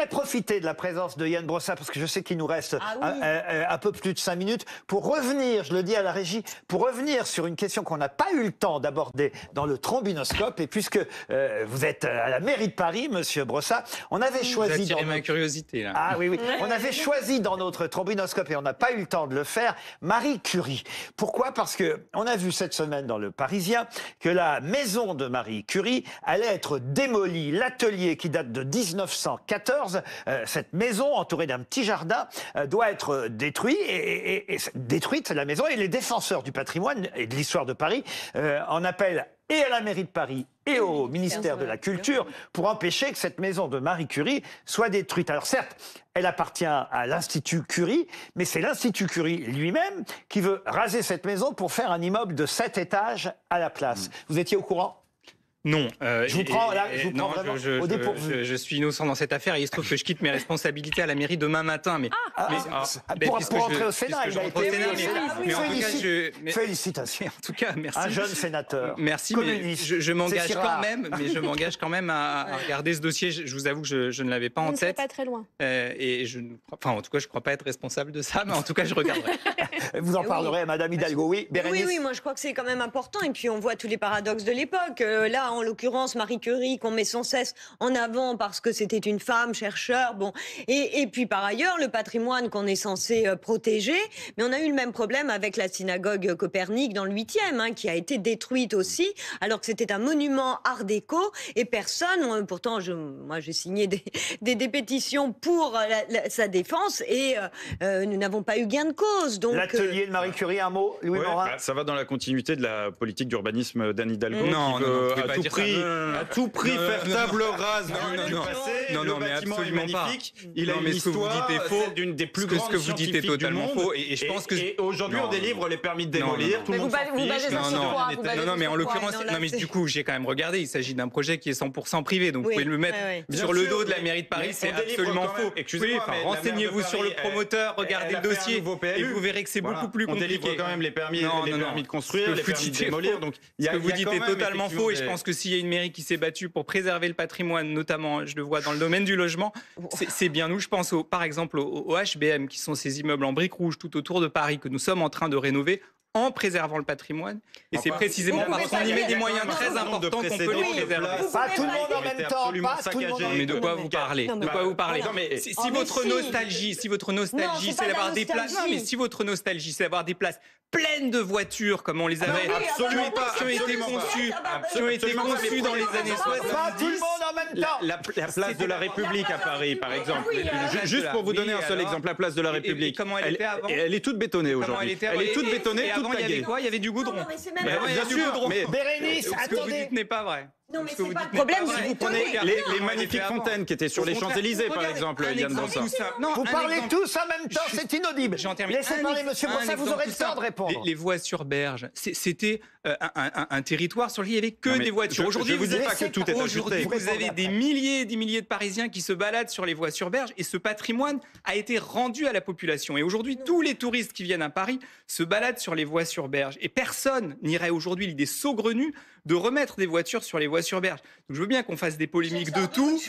voudrais profiter de la présence de Yann Brossat, parce que je sais qu'il nous reste un peu plus de 5 minutes, pour revenir, je le dis à la régie, pour revenir sur une question qu'on n'a pas eu le temps d'aborder dans le trombinoscope. Et puisque vous êtes à la mairie de Paris, monsieur Brossat, on avait choisi... Vous attirez ma curiosité, là. Ah oui, oui. On avait choisi dans notre trombinoscope, et on n'a pas eu le temps de le faire, Marie Curie. Pourquoi ? Parce qu'on a vu cette semaine dans Le Parisien que la maison de Marie Curie allait être démolie. L'atelier qui date de 1914, cette maison entourée d'un petit jardin, doit être détruite. Et détruite, la maison, et les défenseurs du patrimoine et de l'histoire de Paris en appellent et à la mairie de Paris et au ministère de la Culture pour empêcher que cette maison de Marie Curie soit détruite. Alors certes, elle appartient à l'Institut Curie, mais c'est l'Institut Curie lui-même qui veut raser cette maison pour faire un immeuble de 7 étages à la place. Vous étiez au courant ? Non. Je vous prends vraiment au dépourvu. Je suis innocent dans cette affaire et il se trouve que je quitte mes responsabilités à la mairie demain matin. Mais, pour entrer au Sénat, il a été félicitations. En tout cas, merci. Un jeune sénateur. Merci, mais je m'engage quand même à regarder ce dossier. Je vous avoue que je ne l'avais pas en tête. Pas très loin. Et en tout cas, je ne crois pas être responsable de ça, mais en tout cas, je regarderai. Vous en parlerez à Madame Hidalgo, oui, Bérénice. Oui, moi je crois que c'est quand même important. Et puis on voit tous les paradoxes de l'époque. Là, en l'occurrence, Marie Curie, qu'on met sans cesse en avant parce que c'était une femme, chercheur. Bon. Et puis par ailleurs, le patrimoine qu'on est censé protéger. Mais on a eu le même problème avec la synagogue Copernic dans le 8e, qui a été détruite aussi, alors que c'était un monument art déco. Et personne, pourtant, moi j'ai signé des pétitions pour sa défense et nous n'avons pas eu gain de cause. Donc, l'atelier de Marie Curie, un mot, Louis Morin. Ça va dans la continuité de la politique d'urbanisme d'Anne Hidalgo. Non, qui veut à tout prix faire table rase du passé. Non, mais bâtiment absolument est magnifique. pas. Il a une histoire, celle d'une des plus grandes Ce que vous dites est totalement faux. Et je pense que aujourd'hui on délivre les permis de démolir. Tout le monde s'en fiche. Non, mais en l'occurrence, du coup, j'ai quand même regardé. Il s'agit d'un projet qui est 100% privé, donc vous pouvez le mettre sur le dos de la mairie de Paris. C'est absolument faux. Excusez-moi, renseignez-vous sur le promoteur, regardez le dossier, et vous verrez que c'est beaucoup plus compliqué. On délivre quand même les permis de construire, les permis de démolir. Donc ce que vous dites est totalement faux, et je pense que s'il y a une mairie qui s'est battue pour préserver le patrimoine, notamment, je le vois dans le domaine du logement, c'est bien nous. Je pense par exemple au HBM, qui sont ces immeubles en briques rouges tout autour de Paris que nous sommes en train de rénover en préservant le patrimoine. Et c'est précisément parce qu'on y met des moyens très importants qu'on peut les préserver. Pas tout le monde en même temps. Pas tout le monde. Mais de quoi vous parlez ? De quoi vous parlez ? Si votre nostalgie, c'est d'avoir des places. Non, mais si votre nostalgie, c'est d'avoir des places pleines de voitures, comme on les avait, qui ont été conçues dans les années 60. Pas tout le monde en même temps. La place de la République à Paris, par exemple. Juste pour vous donner un seul exemple, la place de la République. Comment elle était avant ? Elle est toute bétonnée aujourd'hui. Elle est toute bétonnée, toute il y avait quoi ? Il y avait du goudron. Bien sûr, mais Bérénice, attendez. Ce que vous dites n'est pas vrai. Non, mais c'est pas le problème, si vous prenez les magnifiques fontaines qui étaient sur les Champs-Élysées, par exemple, Yann Brossat. Vous parlez tous en même temps, c'est inaudible. Laissez parler monsieur Brossat, vous aurez le temps de répondre. Les voies sur berge, c'était un territoire sur lequel il n'y avait que des voitures. Aujourd'hui, je vous dis pas que tout est ajusté. Vous avez des milliers et des milliers de Parisiens qui se baladent sur les voies sur berge, et ce patrimoine a été rendu à la population. Et aujourd'hui, tous les touristes qui viennent à Paris se baladent sur les voies sur berge. Et personne n'irait aujourd'hui l'idée saugrenue de remettre des voitures sur les voies sur berge. Donc je veux bien qu'on fasse des polémiques de tout. Je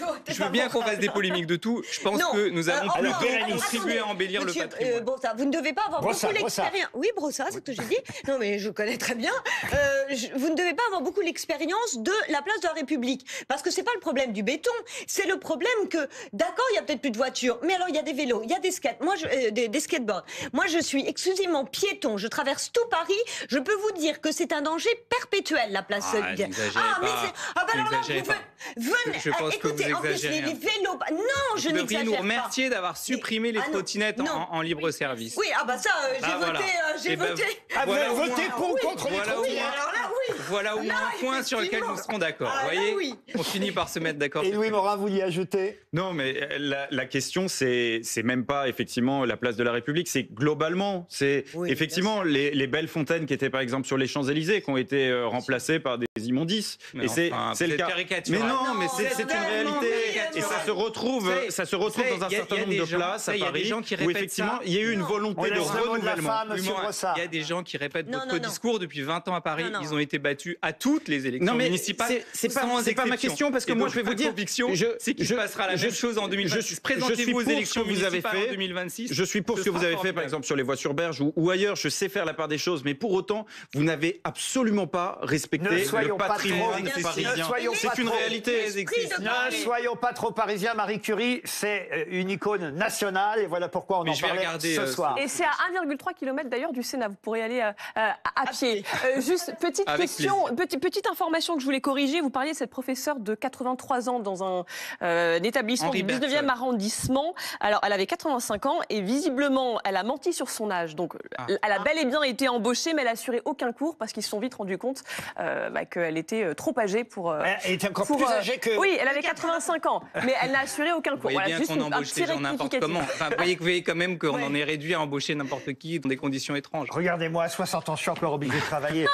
pense que nous avons plutôt contribué à embellir le patrimoine. Brossat, vous ne devez pas avoir beaucoup l'expérience. Oui, Brossat, c'est ce que j'ai dit. Non, mais je connais très bien. Vous ne devez pas avoir beaucoup l'expérience de la place de la République. Parce que c'est pas le problème du béton. C'est le problème que, d'accord, il y a peut-être plus de voitures, mais alors il y a des vélos, il y a des skates. Moi, des skateboards. Moi, je suis exclusivement piéton. Je traverse tout Paris. Je peux vous dire que c'est un danger perpétuel, la place. N'exagérez pas. Je pense que vous écoutez, en plus, les vélos... Non, je n'exagère pas. Vous devriez nous remercier d'avoir supprimé les trottinettes en libre service. Oui, ça, j'ai voté. Vous avez voté pour ou contre les trottinettes ? Voilà au moins un point sur lequel nous serons d'accord. Vous voyez, on finit par se mettre d'accord. Et Louis Morin, vous y ajoutez ? Non, mais la question, c'est même pas effectivement la place de la République, c'est globalement, c'est effectivement les belles fontaines qui étaient par exemple sur les Champs-Élysées, qui ont été remplacées par des immondices. Et c'est le cas. Mais non, mais c'est une réalité. Et ça se retrouve dans un certain nombre de places à Paris où effectivement il y a eu une volonté de renouvellement. Il y a des gens qui répètent votre discours depuis 20 ans à Paris. Ils ont été battus à toutes les élections municipales. C'est pas ma question parce que moi je vais vous dire, c'est qu'il se passera la même chose en 2026. Présentez-vous aux élections municipales en 2026. Je suis pour ce que vous avez fait par exemple sur les voies sur berge ou ailleurs. Je sais faire la part des choses, mais pour autant vous n'avez absolument pas respecté le patrimoine parisien. C'est une réalité. Ne soyons pas trop parisiens. Marie Curie, c'est une icône nationale et voilà pourquoi on en parlait ce soir. Et c'est à 1,3 km d'ailleurs du Sénat. Vous pourrez aller à pied. Juste petite question, petite information que je voulais corriger. Vous parliez de cette professeure de 83 ans dans un établissement du 19e arrondissement. Alors, elle avait 85 ans et visiblement, elle a menti sur son âge. Donc, elle a bel et bien été embauchée, mais elle a assuré aucun cours parce qu'ils se sont vite rendus compte qu'elle était trop âgée pour... elle était encore plus âgée que... Oui, elle avait 85 ans, mais elle n'a assuré aucun cours. Vous voyez bien qu'on embauche les gens n'importe comment. Enfin, vous voyez quand même qu'on en est réduit à embaucher n'importe qui dans des conditions étranges. Regardez-moi, à 60 ans, je suis encore obligé de travailler.